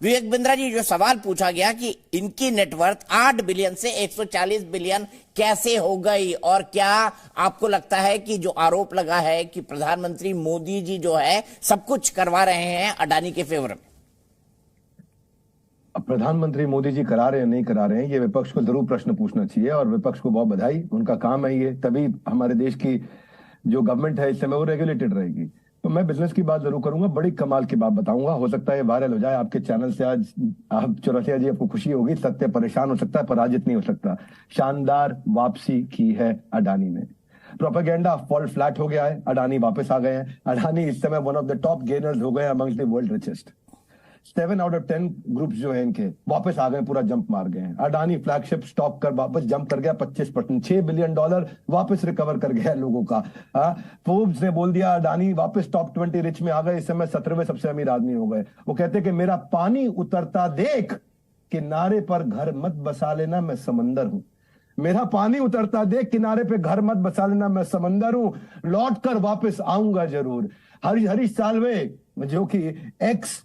विवेक बिंद्रा जी, जो सवाल पूछा गया कि इनकी नेटवर्थ 8 बिलियन से 140 बिलियन कैसे हो गई, और क्या आपको लगता है कि जो आरोप लगा है कि प्रधानमंत्री मोदी जी जो है सब कुछ करवा रहे हैं अडानी के फेवर में? अब प्रधानमंत्री मोदी जी करा रहे हैं नहीं करा रहे हैं, ये विपक्ष को जरूर प्रश्न पूछना चाहिए, और विपक्ष को बहुत बधाई, उनका काम है ये, तभी हमारे देश की जो गवर्नमेंट है इस समय वो रेगुलेटेड रहेगी। तो मैं बिजनेस की बात जरूर करूंगा, बड़ी कमाल की बात बताऊंगा, हो सकता है ये वायरल हो जाए आपके चैनल से। आज आप चौरसिया जी, आपको खुशी होगी, सत्य परेशान हो सकता है, पराजित नहीं हो सकता। शानदार वापसी की है अडानी ने, प्रोपेगेंडा फॉल फ्लैट हो गया है, अडानी वापस आ गए हैं। अडानी इस समय one of the top gainers हो गए amongst the world richest. 7 out of 10 groups जो है इनके वापस आ गए, पूरा जंप मार गए हैं। अडानी फ्लैगशिप स्टॉक कर वापस जंप कर गया 25%, $6 बिलियन वापस रिकवर कर गया लोगों का। फोर्ब्स ने बोल दिया अडानी वापस टॉप 20 रिच में आ गए, इस समय 17वें सबसे अमीर आदमी हो गए। वो कहते कि मेरा पानी उतरता देख किनारे पर घर मत बसा लेना, मैं समंदर हूं। मेरा पानी उतरता देख किनारे पे घर मत बसा लेना, मैं समंदर हूं, लौट कर वापस आऊंगा जरूर। हरीश साल्वे जो कि एक्स,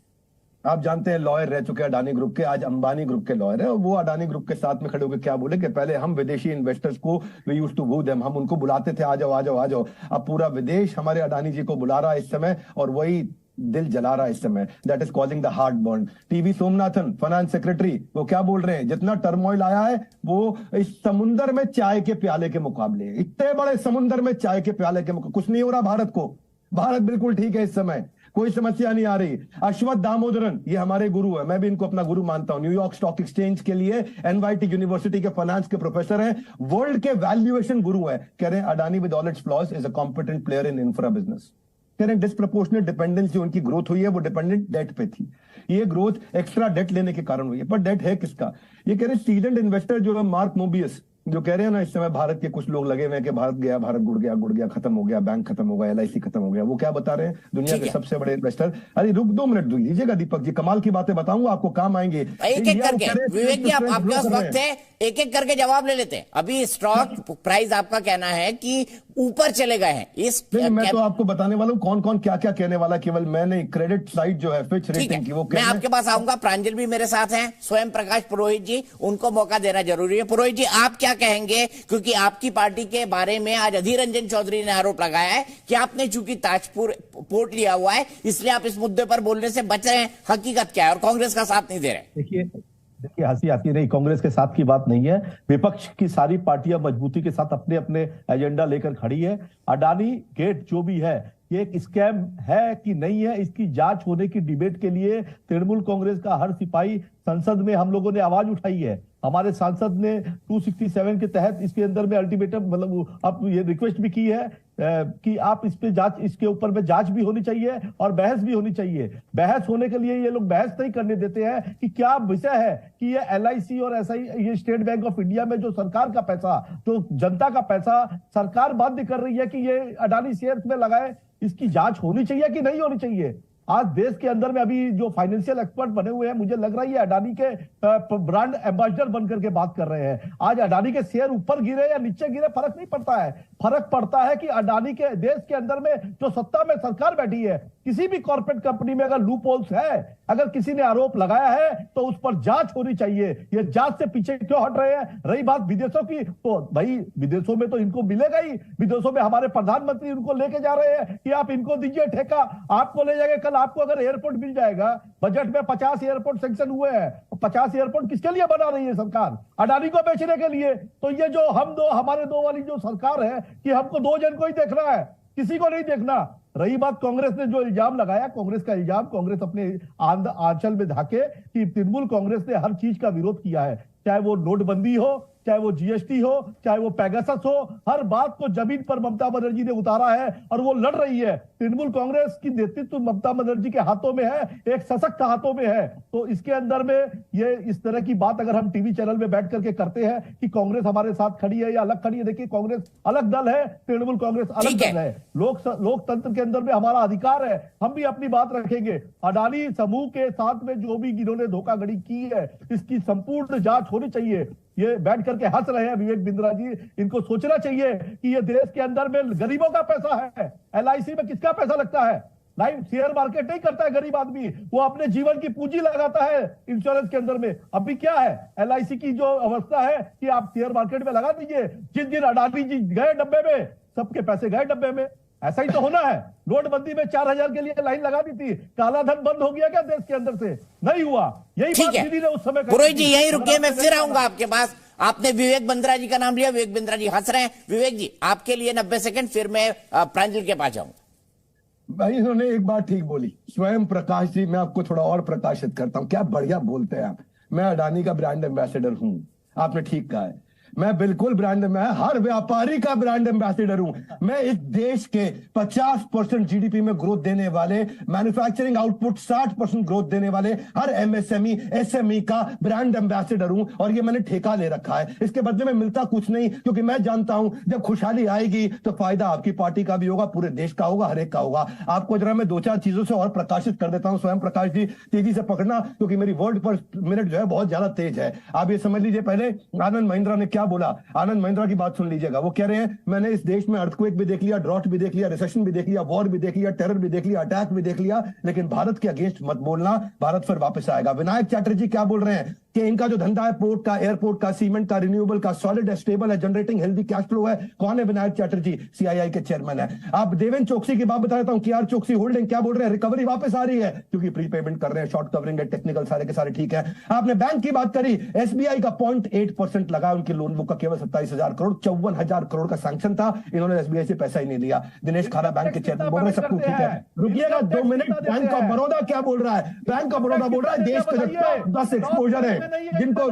आप जानते हैं, लॉयर रह चुके हैं अडानी ग्रुप के, आज अंबानी ग्रुप के लॉयर है, और वो अडानी ग्रुप के साथ में खड़े होकर क्या बोले कि पहले हम विदेशी इन्वेस्टर्स को we used to woo them, हम उनको बुलाते थे आ जाओ आ जाओ आ जाओ, अब पूरा विदेश हमारे अडानी जी को बुला रहा है इस समय, और वही दिल जला रहा है इस समय। That is causing the heart burn. TV Somanathan, finance secretary, वो क्या बोल रहे हैं, जितना टर्मोइल आया है वो इस समुंदर में चाय के प्याले के मुकाबले, इतने बड़े समुंदर में चाय के प्याले के मुकाबले कुछ नहीं हो रहा भारत को। भारत बिल्कुल ठीक है इस समय, कोई समस्या नहीं आ रही। अश्वत्थ दामोदरन, ये हमारे गुरु है, मैं भी इनको अपना गुरु मानता हूं, न्यूयॉर्क स्टॉक एक्सचेंज के लिए एनवाईटी यूनिवर्सिटी के फाइनेंस के प्रोफेसर हैं, वर्ल्ड के वैल्यूएशन गुरु है, कह रहे हैं Adani with all it's flaws is a competent player in infra business. कह रहे हैं डिस्प्रपोर्शनेट डिपेंडेंस जो उनकी ग्रोथ हुई है वो डिपेंडेंट डेट पे थी, ये ग्रोथ एक्स्ट्रा डेट लेने के कारण हुई है। पर डेट है किसका? ये कह रहे हैं सीडेंट इन्वेस्टर जो है मार्क मोबियस, जो कह रहे हैं ना इस समय भारत के कुछ लोग लगे हुए हैं कि भारत गया, भारत गुड़ गया खत्म हो गया, बैंक खत्म हो गया, LIC खत्म हो गया। वो क्या बता रहे हैं, दुनिया के सबसे बड़े इन्वेस्टर। अरे रुक 2 मिनट लीजिएगा दीपक जी, कमाल की बातें बताऊंगा आपको, काम आएंगे एक एक करके। विवेक जी, आपके पास वक्त है, एक एक करके जवाब ले लेते हैं। अभी स्टॉक प्राइस आपका कहना है कि ऊपर चले गए हैं इस, मैं तो आपको बताने वाला हूँ कौन कौन क्या क्या कहने वाला, केवल मैंने क्रेडिट साइड जो है फिच रेटिंग की वो मैं आपके पास आऊंगा। प्रांजल भी मेरे साथ हैं, स्वयं प्रकाश पुरोहित जी, उनको मौका देना जरूरी है। पुरोहित जी, आप क्या कहेंगे, क्योंकि आपकी पार्टी के बारे में आज अधीर रंजन चौधरी ने आरोप लगाया है कि आपने चूंकि ताजपुर पोर्ट लिया हुआ है इसलिए आप इस मुद्दे पर बोलने से बच रहे हैं, हकीकत क्या है, और कांग्रेस का साथ नहीं दे रहे? देखिए हंसी आती नहीं, कांग्रेस के साथ की बात नहीं है, विपक्ष की सारी पार्टियां मजबूती के साथ अपने अपने एजेंडा लेकर खड़ी है। अडानी गेट जो भी है ये एक स्कैम है कि नहीं है, इसकी जांच होने की डिबेट के लिए तृणमूल कांग्रेस का हर सिपाही संसद में हम लोगों ने आवाज उठाई है। हमारे सांसद ने 267 के तहत इसके अंदर में अल्टीमेटम मतलब अब ये रिक्वेस्ट भी की है कि आप इस पे जांच, इसके ऊपर में जांच भी होनी चाहिए और बहस भी होनी चाहिए। बहस होने के लिए ये लोग बहस नहीं करने देते हैं कि क्या विषय है कि ये LIC और ऐसा ही ये स्टेट बैंक ऑफ इंडिया में जो सरकार का पैसा, जो जनता का पैसा सरकार बाध्य कर रही है कि ये अडानी शेयर्स में लगाए, इसकी जांच होनी चाहिए कि नहीं होनी चाहिए। आज देश के अंदर में अभी जो फाइनेंशियल एक्सपर्ट बने हुए हैं, मुझे लग रहा है ये अडानी के ब्रांड एम्बेसडर बनकर के बात कर रहे हैं। आज अडानी के शेयर ऊपर गिरे या नीचे गिरे फर्क नहीं पड़ता है, फर्क पड़ता है कि अडानी के देश के अंदर में जो सत्ता में सरकार बैठी है, किसी भी कॉर्पोरेट कंपनी में अगर लूप होल्स है, अगर किसी ने आरोप लगाया है तो उस पर जांच होनी चाहिए। ये जांच से पीछे क्यों हट रहे हैं? रही बात विदेशों की, तो भाई विदेशों में तो इनको मिलेगा ही, विदेशों में हमारे प्रधानमंत्री उनको लेके जा रहे हैं कि आप इनको दीजिए ठेका, आपको ले जाएंगे। कल आपको अगर एयरपोर्ट मिल जाएगा, बजट में 50 एयरपोर्ट सैंक्शन हुए हैं, 50 एयरपोर्ट किसके लिए बना रही है सरकार? अडानी को बेचने के लिए। तो ये जो हम दो हमारे दो वाली जो सरकार है कि हमको 2 जन को ही देखना है, किसी को नहीं देखना। रही बात कांग्रेस ने जो इल्जाम लगाया, कांग्रेस का इल्जाम कांग्रेस अपने आंचल में ढाके कि तृणमूल कांग्रेस ने हर चीज का विरोध किया है, चाहे वो नोटबंदी हो, चाहे वो GST हो, चाहे वो पेगासस हो, हर बात को जमीन पर ममता बनर्जी ने उतारा है और वो लड़ रही है। तृणमूल कांग्रेस की नेतृत्व ममता बनर्जी के हाथों में है, एक सशक्त हाथों में है। तो इसके अंदर में ये इस तरह की बात अगर हम टीवी चैनल में बैठ करके करते हैं कि कांग्रेस हमारे साथ खड़ी है या अलग खड़ी है, देखिए कांग्रेस अलग दल है, तृणमूल कांग्रेस अलग दल है। लोकतंत्र के अंदर में हमारा अधिकार है, हम भी अपनी बात रखेंगे। अडानी समूह के साथ में जो भी इन्होंने धोखाधड़ी की है, इसकी संपूर्ण जांच होनी चाहिए। ये बैठ करके हंस रहे हैं विवेक बिंद्रा जी, इनको सोचना चाहिए कि ये देश के अंदर में गरीबों का पैसा है, LIC में किसका पैसा लगता है? नहीं, शेयर मार्केट नहीं करता है गरीब आदमी, वो अपने जीवन की पूंजी लगाता है इंश्योरेंस के अंदर में। अभी क्या है एलआईसी की जो अवस्था है कि आप शेयर मार्केट में लगा दीजिए, जिस दिन अडानी जी गए डब्बे में, सबके पैसे गए डब्बे में। ऐसा ही तो होना है। नोटबंदी में 4000 के लिए लाइन लगा दी थी, काला धन बंद हो गया क्या देश के अंदर से? नहीं हुआ। यही ठीक बात है दीदी ने उस समय पुरोहित जी, यही रुकिए, मैं फिर आऊंगा आपके पास। आपने विवेक बिंद्रा जी का नाम लिया, विवेक बिंद्रा जी हंस रहे हैं। विवेक जी, आपके लिए 90 सेकंड, फिर मैं प्रांजल के पास जाऊंगा। भाई इन्होंने एक बात ठीक बोली, स्वयं प्रकाश जी। मैं आपको थोड़ा और प्रकाशित करता हूं, क्या बढ़िया बोलते हैं आप। मैं अडानी का ब्रांड एम्बेसडर हूं, आपने ठीक कहा है। मैं बिल्कुल मैं हर व्यापारी का ब्रांड एम्बेसडर हूं। मैं इस देश के 50% जीडीपी में ग्रोथ देने वाले, मैन्युफैक्चरिंग आउटपुट 60% ग्रोथ देने वाले हर एमएसएमई एसएमई का ब्रांड एम्बेसडर हूं। और ये मैंने ठेका ले रखा है। इसके बदले में मिलता कुछ नहीं, क्योंकि मैं जानता हूं जब खुशहाली आएगी तो फायदा आपकी पार्टी का भी होगा, पूरे देश का होगा, हर एक का होगा। आपको जरा मैं 2-4 चीजों से और प्रकाशित कर देता हूं। स्वयं प्रकाश जी तेजी से पकड़ना, क्योंकि मेरी वर्ड पर मिनट जो है बहुत ज्यादा तेज है। आप ये समझ लीजिए, पहले आनंद महिंद्रा ने क्या बोला। आनंद महिंद्रा की बात सुन लीजिएगा। वो कह रहे हैं मैंने इस देश में अर्थक्वेक भी देख लिया, ड्रॉट भी देख लिया, रिसेशन भी देख लिया, वॉर भी देख लिया, टेरर भी देख लिया, अटैक भी देख लिया, लेकिन भारत के अगेंस्ट मत बोलना, भारत फिर वापस आएगा। विनायक चैटर्जी क्या बोल रहे हैं कि इनका जो धंधा है पोर्ट का, एयरपोर्ट का, सीमेंट का, रिन्यूएबल का, सॉलिड है, स्टेबल है, जनरेटिंग हेल्दी कैश फ्लो है। कौन है विनायक चैटर्जी? सीआईआई के चेयरमैन है। आप देवेंद्र चोकसी की बात बता देता हूं। केआर चोकसी होल्डिंग क्या बोल रहे हैं? रिकवरी वापस आ रही है, क्योंकि प्रीपेमेंट कर रहे हैं, शॉर्ट कवरिंग है, टेक्निकल सारे के सारे ठीक है। आपने बैंक की बात करी, एसबीआई का 0.8% लगा उनकी लोन बुक का, केवल 27,000 करोड़, 54,000 करोड़ का सैंक्शन था। इन्होंने एसबीआई से पैसा ही नहीं लिया। दिनेश खारा बैंक के चेयरमैन बोल रहे हैं सब कुछ ठीक है। रुकिएगा 2 मिनट। बैंक ऑफ बड़ौदा क्या बोल रहा है? बैंक ऑफ बड़ौदा बोल रहा है देश के जो 10 एक्सपोजर है जिनको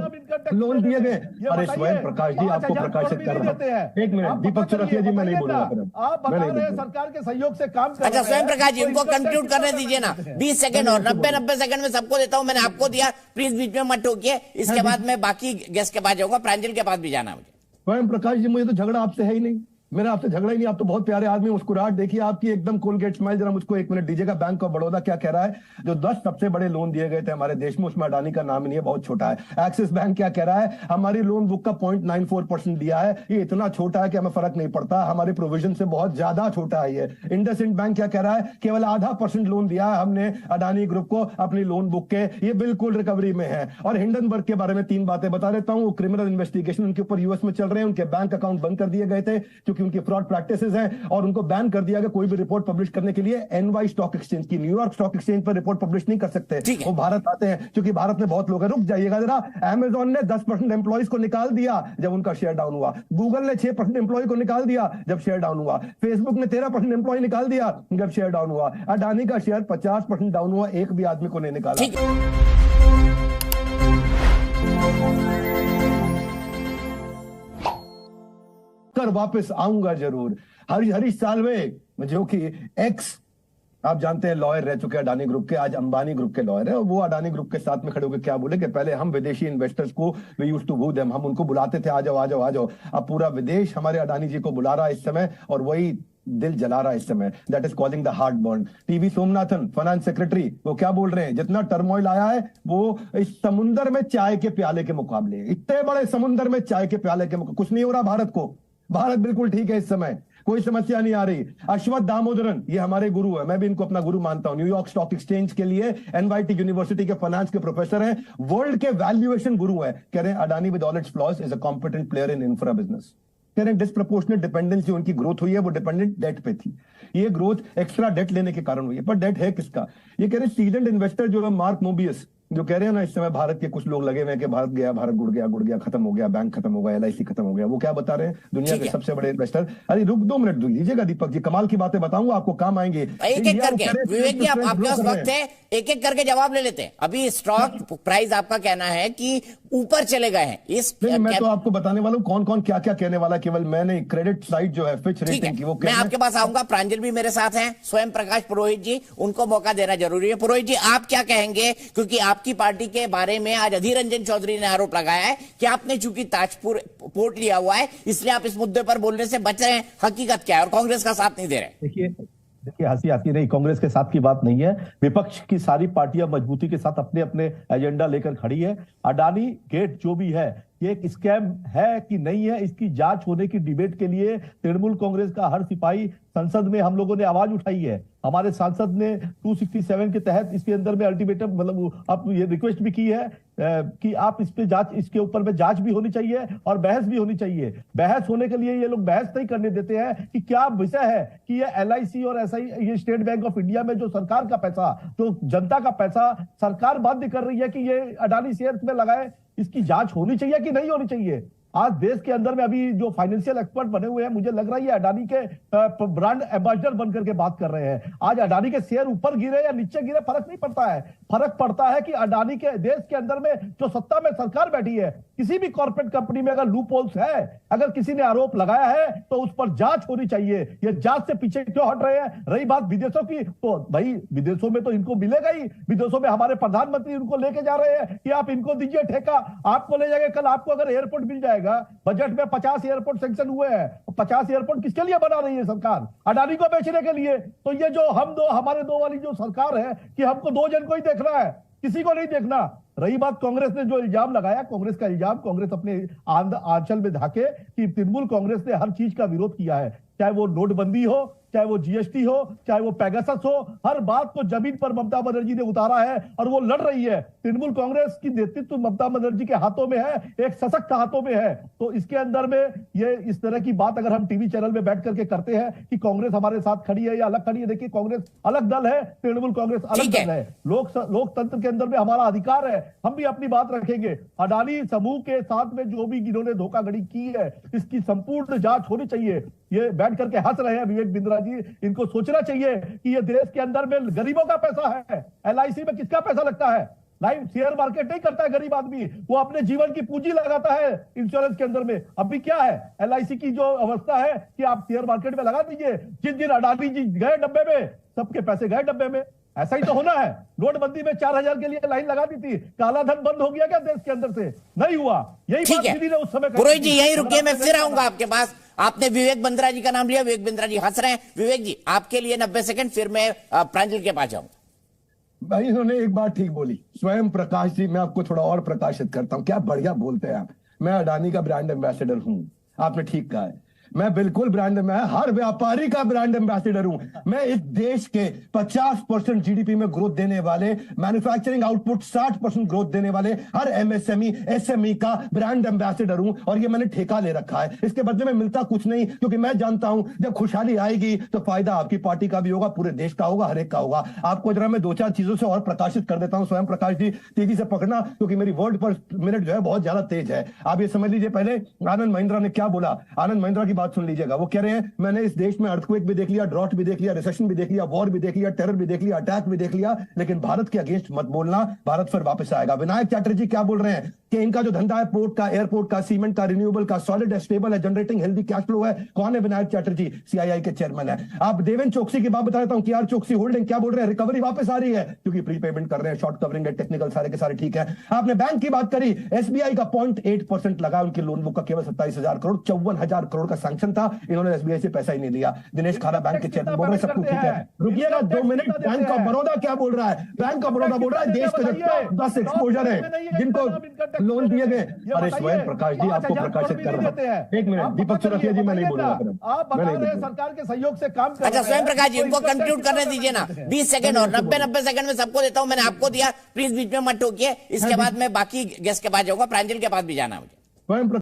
लोन दिए गए। अरे स्वयं प्रकाश जी आपको प्रकाशित कर रहा हूं। 1 मिनट दीपक चौरसिया जी, मैं नहीं बोलूंगा। आप बता रहे हैं सरकार के सहयोग से काम कर। अच्छा स्वयं प्रकाश जी, उनको कंक्लूड करने दीजिए ना। 20 सेकंड और 90 सेकंड में सबको देता हूं। मैंने आपको दिया, प्लीज बीच में मत टोकिए। इसके बाद मैं बाकी गेस्ट के पास जाऊंगा, प्रांजल के पास भी जाना मुझे। स्वयं प्रकाश जी, मुझे तो झगड़ा आपसे है ही नहीं, मेरा आपसे झगड़ा ही नहीं। आप तो बहुत प्यारे आदमी, मुस्कुराहट देखिए आपकी एकदम कोलगेट स्माइल। जरा मुझको 1 मिनट दीजिएगा। बैंक ऑफ बड़ौदा क्या कह रहा है? जो 10 सबसे बड़े लोन दिए गए थे हमारे देश में, उसमें अडानी का नाम नहीं है, बहुत छोटा है। एक्सिस बैंक क्या कह रहा है? हमारी लोन बुक का 0.94% दिया है, ये इतना छोटा है कि हमें फर्क नहीं पड़ता, हमारे प्रोविजन से बहुत ज्यादा छोटा है ये। इंडसइंड बैंक क्या कह रहा है? केवल 0.5% लोन दिया है हमने अडानी ग्रुप को अपनी लोन बुक के, ये बिल्कुल रिकवरी में है। और हिंडनबर्ग के बारे में 3 बातें बता देता हूं। क्रिमिनल इन्वेस्टिगेशन उनके ऊपर यूएस में चल रहे हैं, उनके बैंक अकाउंट बंद कर दिए गए थे क्योंकि उनकी फ्रॉड प्रैक्टिस हैं, और उनको बैन कर दिया गया कोई भी रिपोर्ट पब्लिश करने के लिए। एनवाई स्टॉक एक्सचेंज की, न्यूयॉर्क स्टॉक एक्सचेंज पर रिपोर्ट पब्लिश नहीं कर सकते, वो भारत आते हैं क्योंकि भारत में बहुत लोग हैं। रुक जाइएगा जरा। अमेजॉन ने 10% एम्प्लॉइज को निकाल दिया जब उनका शेयर डाउन हुआ। गूगल ने 6% एम्प्लॉय को निकाल दिया जब शेयर डाउन हुआ। फेसबुक ने 13% एम्प्लॉय निकाल दिया जब शेयर डाउन हुआ। अडानी का शेयर 50% डाउन हुआ, एक भी आदमी को नहीं निकाला। कर वापस आऊंगा जरूर। हरीश साल्वे जो कि एक्स, आप जानते हैं, लॉयर रह चुके हैं अडानी ग्रुप के, आज अंबानी ग्रुप के लॉयर है। और वो अडानी ग्रुप के साथ में खड़े होकर क्या बोले कि पहले हम विदेशी इन्वेस्टर्स को we used to woo them, हम उनको बुलाते थे, आ जाओ आ जाओ आ जाओ। अब पूरा विदेश हमारे अडानी जी को बुला रहा है इस समय, और वही दिल जला रहा है इस समय। That is causing the heart burn. TV Somanathan finance secretary, वो क्या बोल रहे हैं? जितना टर्मोइल आया है वो इस समुंदर में चाय के प्याले के मुकाबले, इतने बड़े समुंदर में चाय के प्याले के मुकाबले कुछ नहीं हो रहा भारत को। भारत बिल्कुल ठीक है इस समय, कोई समस्या नहीं आ रही। अश्वथ दामोदरन, ये हमारे गुरु है, मैं भी इनको अपना गुरु मानता हूं। न्यूयॉर्क स्टॉक एक्सचेंज के लिए एनवाईटी यूनिवर्सिटी के फाइनेंस के प्रोफेसर हैं, वर्ल्ड के वैल्यूएशन गुरु है। कह रहे हैं Adani with all it's flaws is a competent player in infra business. कह रहे हैं डिस्प्रपोर्शनेट डिपेंडेंसी उनकी ग्रोथ हुई है, वो डिपेंडेंट डेट पे थी। ये ग्रोथ एक्स्ट्रा डेट लेने के कारण हुई है, पर डेट है किसका? ये कह रहे हैं सीडेंट इन्वेस्टर जो है मार्क मोबियस, जो कह रहे हैं ना इस समय भारत के कुछ लोग लगे हुए हैं कि भारत गया, भारत गुड़ गया, खत्म हो गया, बैंक खत्म हो गया, एलआईसी खत्म हो गया। वो क्या बता रहे हैं? दुनिया के सबसे बड़े इन्वेस्टर। अरे रुक 2 मिनट दीजिएगा दीपक जी, कमाल की बातें बताऊंगा आपको, काम आएंगे। एक एक करके विवेक जी, आपके पास वक्त है, एक एक करके जवाब ले लेते हैं। अभी स्टॉक प्राइस आपका कहना है कि ऊपर चले गए हैं। इस मैं तो आपको बताने वाला हूं कौन कौन क्या क्या कहने वाला, केवल मैंने क्रेडिट साइड जो है फिच रेटिंग की वो मैं आपके पास आऊंगा। प्रांजल भी मेरे साथ हैं, स्वयं प्रकाश पुरोहित जी, उनको मौका देना जरूरी है। पुरोहित जी आप क्या कहेंगे, क्योंकि आपकी पार्टी के बारे में आज अधीर रंजन चौधरी ने आरोप लगाया है कि आपने चूंकि ताजपुर पोर्ट लिया हुआ है इसलिए आप इस मुद्दे पर बोलने से बच रहे हैं। हकीकत क्या है और कांग्रेस का साथ नहीं दे रहे? देखिए देखिए हंसी आती नहीं, कांग्रेस के साथ की बात नहीं है। विपक्ष की सारी पार्टियां मजबूती के साथ अपने अपने एजेंडा लेकर खड़ी है। अडानी गेट जो भी है ये एक स्कैम है कि नहीं है, इसकी जांच होने की डिबेट के लिए तृणमूल कांग्रेस का हर सिपाही संसद में हम लोगों ने आवाज उठाई है। हमारे सांसद ने 267 के तहत इसके अंदर में अल्टीमेटम मतलब आप ये रिक्वेस्ट भी की है कि आप इस पे जांच, इसके ऊपर में जांच भी होनी चाहिए और बहस भी होनी चाहिए। बहस होने के लिए ये लोग बहस नहीं करने देते हैं कि क्या विषय है कि ये LIC और ऐसा ही ये स्टेट बैंक ऑफ इंडिया में जो सरकार का पैसा, जो जनता का पैसा सरकार बाध्य कर रही है कि ये अडानी शेयर्स में लगाए, इसकी जांच होनी चाहिए कि नहीं होनी चाहिए। आज देश के अंदर में अभी जो फाइनेंशियल एक्सपर्ट बने हुए हैं, मुझे लग रहा है ये अडानी के ब्रांड एम्बेसडर बनकर के बात कर रहे हैं। आज अडानी के शेयर ऊपर गिरे या नीचे गिरे फर्क नहीं पड़ता है, फर्क पड़ता है कि अडानी के देश के अंदर में जो सत्ता में सरकार बैठी है, किसी भी कॉर्पोरेट कंपनी में अगर लूप होल्स है, अगर किसी ने आरोप लगाया है तो उस पर जांच होनी चाहिए। ये जांच से पीछे क्यों हट रहे हैं? रही बात विदेशों की, तो भाई विदेशों में तो इनको मिलेगा ही। विदेशों में हमारे प्रधानमंत्री उनको लेके जा रहे हैं कि आप इनको दीजिए ठेका, आपको ले जाएंगे। कल आपको अगर एयरपोर्ट मिल जाएगा, बजट में 50 एयरपोर्ट सैंक्शन हुए हैं, 50 एयरपोर्ट किसके लिए बना रही है सरकार? अडानी को बेचने के लिए। तो ये जो हम दो, हमारे दो वाली जो सरकार है कि हमको दो जन को ही देखना है, किसी को नहीं देखना। रही बात कांग्रेस ने जो इल्जाम लगाया, कांग्रेस का इल्जाम कांग्रेस अपने आंचल में ढाके कि तृणमूल कांग्रेस ने हर चीज का विरोध किया है, चाहे वो नोटबंदी हो, चाहे वो GST हो, चाहे वो पेगासस हो, हर बात को जमीन पर ममता बनर्जी ने उतारा है और वो लड़ रही है। तृणमूल कांग्रेस की नेतृत्व ममता बनर्जी के हाथों में है, एक सशक्त हाथों में है। तो इसके अंदर में ये इस तरह की बात अगर हम टीवी चैनल में बैठ करके करते हैं कि कांग्रेस हमारे साथ खड़ी है या अलग खड़ी है, देखिए कांग्रेस अलग दल है, तृणमूल कांग्रेस अलग दल है। लोकतंत्र के अंदर में हमारा अधिकार है, हम भी अपनी बात रखेंगे। अडानी समूह के साथ में जो भी इन्होंने धोखाधड़ी की है, इसकी संपूर्ण जांच होनी चाहिए। ये बैठ करके हंस रहे हैं विवेक बिंद्रा जी, इनको सोचना चाहिए कि ये देश के अंदर में गरीबों का पैसा है। LIC में किसका पैसा लगता है? लाइव शेयर मार्केट नहीं करता है गरीब आदमी, वो अपने जीवन की पूंजी लगाता है इंश्योरेंस के अंदर में। अभी क्या है LIC की जो अवस्था है कि आप शेयर मार्केट में लगा दीजिए, जिस दिन अडानी जी गए डब्बे में, सबके पैसे गए डब्बे में। ऐसा ही तो होना है। नोटबंदी में 4000 के लिए लाइन लगा दी थी, काला धन बंद हो गया क्या देश के अंदर से? नहीं हुआ। यही बात दीदी ने उस समय कही। पुरोहित जी यहीं रुकिए, मैं फिर आऊंगा आपके पास। आपने विवेक बिंद्रा जी का नाम लिया, विवेक बिंद्रा जी हंस रहे हैं। विवेक जी आपके लिए 90 सेकंड, फिर मैं प्रांजल के पास जाऊंगा। भाई इन्होंने एक बात ठीक बोली, स्वयं प्रकाश जी। मैं आपको थोड़ा और प्रकाशित करता हूं, क्या बढ़िया बोलते हैं आप। मैं अडानी का ब्रांड एम्बेसडर हूं, आपने ठीक कहा है। मैं बिल्कुल ब्रांड, मैं हर व्यापारी का ब्रांड एम्बेसडर हूं। मैं इस देश के 50% GDP में ग्रोथ देने वाले, मैन्युफैक्चरिंग आउटपुट 60% ग्रोथ देने वाले हर MSME SME का ब्रांड एम्बेसडर हूं। और ये मैंने ठेका ले रखा है, इसके बदले में मिलता कुछ नहीं, क्योंकि मैं जानता हूं जब खुशहाली आएगी तो फायदा आपकी पार्टी का भी होगा, पूरे देश का होगा, हर एक का होगा। आपको जरा मैं 2-4 चीजों से और प्रकाशित कर देता हूं। स्वयं प्रकाश जी तेजी से पकड़ना, क्योंकि मेरी वर्ड पर मिनट जो है बहुत ज्यादा तेज है। आप ये समझ लीजिए, पहले आनंद महिंद्रा ने क्या बोला। आनंद महिंद्रा की बात सुन लीजिएगा। वो कह रहे हैं मैंने इस देश में अर्थक्वेक भी देख लिया, ड्रॉट भी देख लिया, रिसेशन भी देख लिया, वॉर भी देख लिया, टेरर भी देख लिया, अटैक भी देख लिया, लेकिन भारत के अगेंस्ट मत बोलना, भारत फिर वापस आएगा। विनायक चैटर्जी क्या बोल रहे हैं कि इनका जो धंधा है पोर्ट का, एयरपोर्ट का, सीमेंट का, रिन्यूएबल का, सॉलिड है, स्टेबल है, जनरेटिंग हेल्दी कैश फ्लो है। कौन है विनायक चैटर्जी? CII के चेयरमैन है। आप देवेंद्र चोकसी की बात बता देता हूं कि यार चोकसी होल्डिंग क्या बोल रहे हैं, रिकवरी वापस आ रही है क्योंकि प्रीपेमेंट कर रहे हैं, शॉर्ट कवरिंग है, टेक्निकल सारे के सारे ठीक है। आपने बैंक की बात करी, SBI का 0.8% लगा उनकी लोन बुक का, केवल 27,000 करोड़, 54,000 करोड़ का सैंक्शन था, इन्होंने SBI से पैसा ही नहीं लिया। दिनेश खारा बैंक के चेयरमैन बोल रहे सब कुछ ठीक है। रुकिएगा 2 मिनट। बैंक ऑफ बड़ौदा क्या बोल रहा है? बैंक ऑफ बड़ौदा बोल रहा है देश का जो 10 एक्सपोजर है जिनको लोन दिए गए। अरे स्वयं प्रकाश जी आपको प्रकाशित कर रहा है। 1 मिनट दीपक चौरसिया जी, मैं नहीं बोलूंगा। आप बता रहे हैं सरकार के सहयोग से काम कर। अच्छा स्वयं प्रकाश जी उनको कंक्लूड करने दीजिए ना, 20 सेकंड और 90 सेकंड में सबको देता हूं। मैंने आपको दिया, प्लीज बीच में मत टोकिए। इसके बाद मैं बाकी गेस्ट के पास जाऊंगा, प्रांजल के पास भी जाना मुझे।